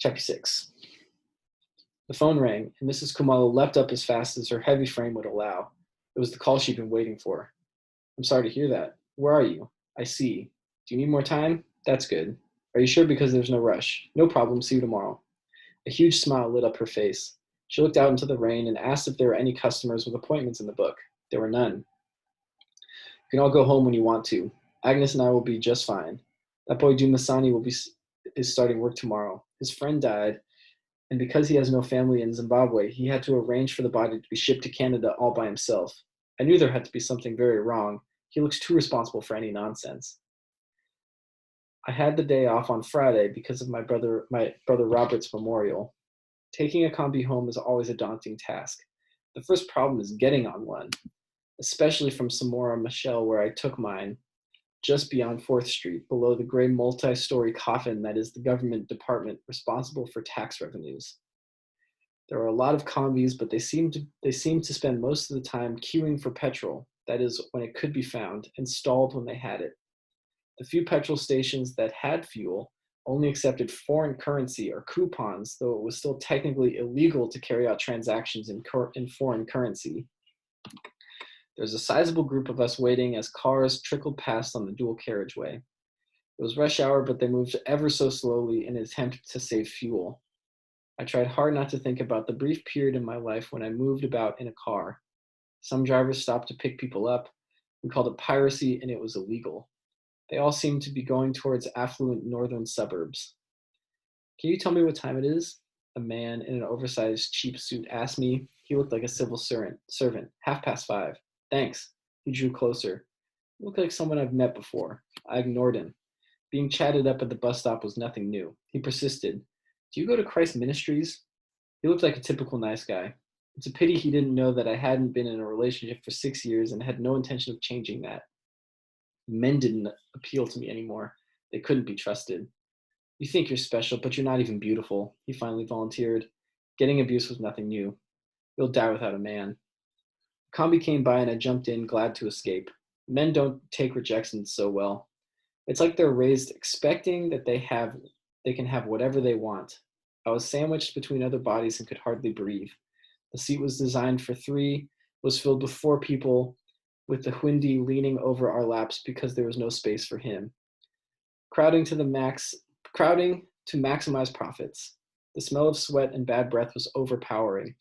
Chapter 6. The phone rang, and Mrs. Kumalo leapt up as fast as her heavy frame would allow. It was the call she'd been waiting for. I'm sorry to hear that. Where are you? I see. Do you need more time? That's good. Are you sure? Because there's no rush. No problem. See you tomorrow. A huge smile lit up her face. She looked out into the rain and asked if there were any customers with appointments in the book. There were none. You can all go home when you want to. Agnes and I will be just fine. That boy Dumasani is starting work tomorrow. His friend died, and because he has no family in Zimbabwe, he had to arrange for the body to be shipped to Canada all by himself. I knew there had to be something very wrong. He looks too responsible for any nonsense. I had the day off on Friday because of my brother Robert's memorial. Taking a combi home is always a daunting task. The first problem is getting on one, especially from Samora Michelle, where I took mine, just beyond 4th Street, below the gray multi-story coffin that is the government department responsible for tax revenues. There are a lot of combis, but they seem to spend most of the time queuing for petrol, that is, when it could be found, and stalled when they had it. The few petrol stations that had fuel only accepted foreign currency or coupons, though it was still technically illegal to carry out transactions in foreign currency. There's a sizable group of us waiting as cars trickled past on the dual carriageway. It was rush hour, but they moved ever so slowly in an attempt to save fuel. I tried hard not to think about the brief period in my life when I moved about in a car. Some drivers stopped to pick people up. We called it piracy, and it was illegal. They all seemed to be going towards affluent northern suburbs. Can you tell me what time it is? A man in an oversized cheap suit asked me. He looked like a civil servant. 5:30. Thanks. He drew closer. He looked like someone I've met before. I ignored him. Being chatted up at the bus stop was nothing new. He persisted. Do you go to Christ Ministries? He looked like a typical nice guy. It's a pity he didn't know that I hadn't been in a relationship for 6 years and had no intention of changing that. Men didn't appeal to me anymore. They couldn't be trusted. You think you're special, but you're not even beautiful, he finally volunteered. Getting abuse was nothing new. You'll die without a man. A combi came by and I jumped in, glad to escape. Men don't take rejection so well. It's like they're raised expecting that they can have whatever they want. I was sandwiched between other bodies and could hardly breathe. The seat was designed for 3, was filled with 4 people, with the Huindi leaning over our laps because there was no space for him. Crowding to maximize profits. The smell of sweat and bad breath was overpowering.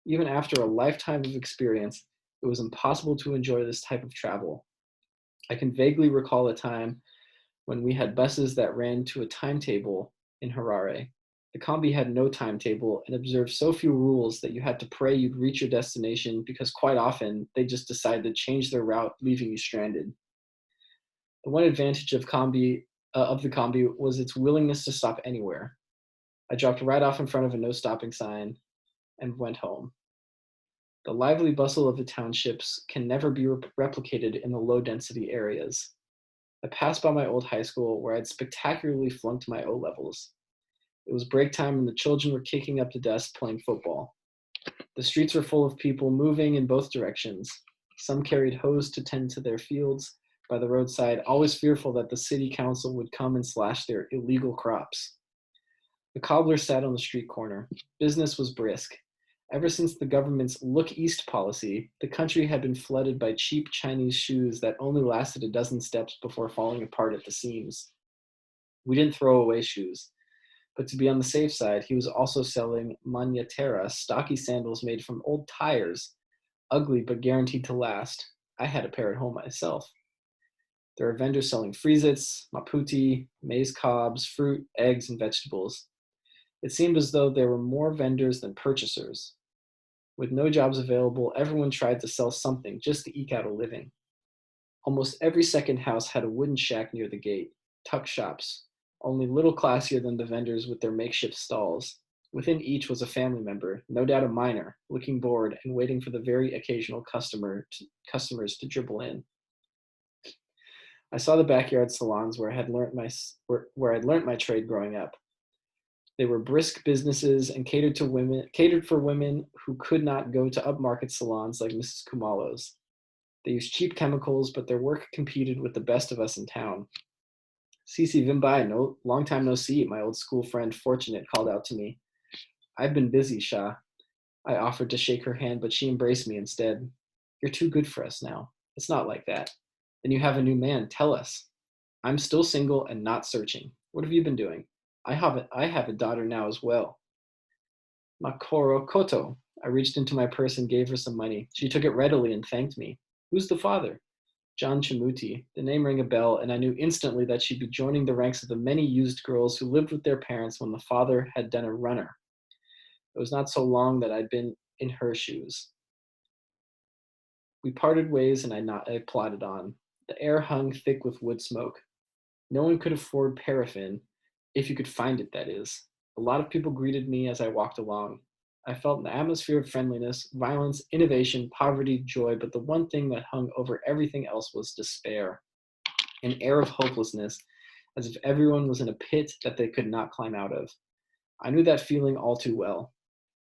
Even after a lifetime of experience, it was impossible to enjoy this type of travel. I can vaguely recall a time when we had buses that ran to a timetable in Harare. The combi had no timetable and observed so few rules that you had to pray you'd reach your destination because quite often they just decided to change their route, leaving you stranded. The one advantage of the combi was its willingness to stop anywhere. I dropped right off in front of a no stopping sign and went home. The lively bustle of the townships can never be replicated in the low density areas. I passed by my old high school where I'd spectacularly flunked my O-levels. It was break time and the children were kicking up the dust playing football. The streets were full of people moving in both directions. Some carried hoes to tend to their fields by the roadside, always fearful that the city council would come and slash their illegal crops. The cobbler sat on the street corner. Business was brisk. Ever since the government's Look East policy, the country had been flooded by cheap Chinese shoes that only lasted a dozen steps before falling apart at the seams. We didn't throw away shoes. But to be on the safe side, he was also selling Maniatera, stocky sandals made from old tires, ugly but guaranteed to last. I had a pair at home myself. There are vendors selling frisits, maputi, maize cobs, fruit, eggs, and vegetables. It seemed as though there were more vendors than purchasers. With no jobs available, everyone tried to sell something just to eke out a living. Almost every second house had a wooden shack near the gate, tuck shops, only little classier than the vendors with their makeshift stalls. Within each was a family member, no doubt a minor, looking bored and waiting for the very occasional customers to dribble in. I saw the backyard salons where I'd learnt my trade growing up. They were brisk businesses and catered for women who could not go to upmarket salons like Mrs. Kumalo's. They used cheap chemicals, but their work competed with the best of us in town. Cece Vimbai, no, long time no see, my old school friend Fortunate called out to me. I've been busy, Shah. I offered to shake her hand, but she embraced me instead. You're too good for us now. It's not like that. Then you have a new man. Tell us. I'm still single and not searching. What have you been doing? I have a daughter now as well. Makoro Koto. I reached into my purse and gave her some money. She took it readily and thanked me. Who's the father? John Chimuti. The name rang a bell, and I knew instantly that she'd be joining the ranks of the many used girls who lived with their parents when the father had done a runner. It was not so long that I'd been in her shoes. We parted ways, and I plodded on. The air hung thick with wood smoke. No one could afford paraffin, if you could find it, that is. A lot of people greeted me as I walked along. I felt an atmosphere of friendliness, violence, innovation, poverty, joy, but the one thing that hung over everything else was despair, an air of hopelessness, as if everyone was in a pit that they could not climb out of. I knew that feeling all too well.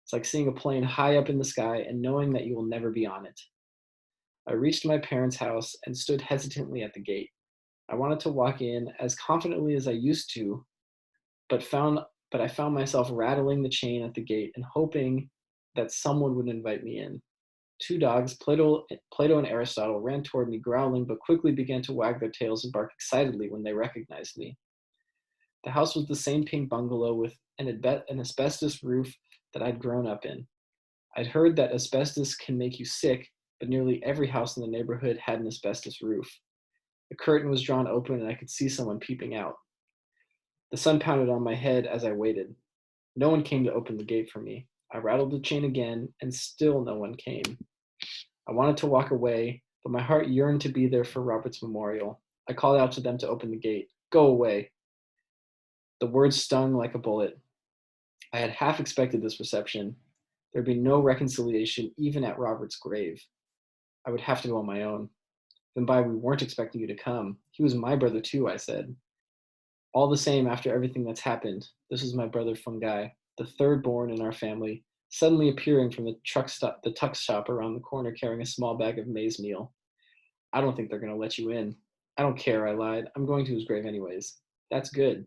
It's like seeing a plane high up in the sky and knowing that you will never be on it. I reached my parents' house and stood hesitantly at the gate. I wanted to walk in as confidently as I used to, but found but I found myself rattling the chain at the gate and hoping that someone would invite me in. Two dogs, Plato and Aristotle, ran toward me growling, but quickly began to wag their tails and bark excitedly when they recognized me. The house was the same pink bungalow with an asbestos roof that I'd grown up in. I'd heard that asbestos can make you sick, but nearly every house in the neighborhood had an asbestos roof. The curtain was drawn open and I could see someone peeping out. The sun pounded on my head as I waited. No one came to open the gate for me. I rattled the chain again, and still no one came. I wanted to walk away, but my heart yearned to be there for Robert's memorial. I called out to them to open the gate. Go away. The words stung like a bullet. I had half expected this reception. There'd be no reconciliation even at Robert's grave. I would have to go on my own. Then by we weren't expecting you to come. He was my brother too, I said. All the same, after everything that's happened, this is my brother Fungai, the third born in our family, suddenly appearing from the tuck shop around the corner carrying a small bag of maize meal. I don't think they're going to let you in. I don't care, I lied. I'm going to his grave anyways. That's good.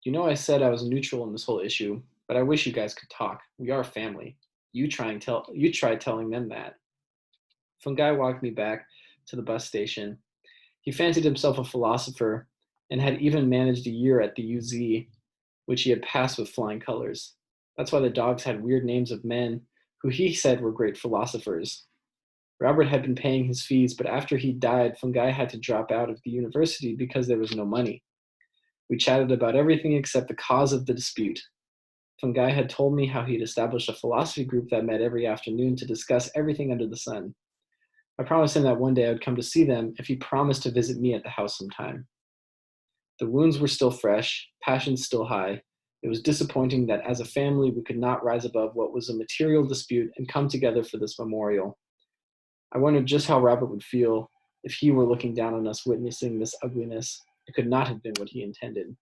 You know I said I was neutral in this whole issue, but I wish you guys could talk. We are a family. You tried telling them that. Fungai walked me back to the bus station. He fancied himself a philosopher and had even managed a year at the UZ, which he had passed with flying colors. That's why the dogs had weird names of men who he said were great philosophers. Robert had been paying his fees, but after he died, Fungai had to drop out of the university because there was no money. We chatted about everything except the cause of the dispute. Fungai had told me how he'd established a philosophy group that met every afternoon to discuss everything under the sun. I promised him that one day I would come to see them if he promised to visit me at the house sometime. The wounds were still fresh, passions still high. It was disappointing that as a family we could not rise above what was a material dispute and come together for this memorial. I wondered just how Robert would feel if he were looking down on us witnessing this ugliness. It could not have been what he intended.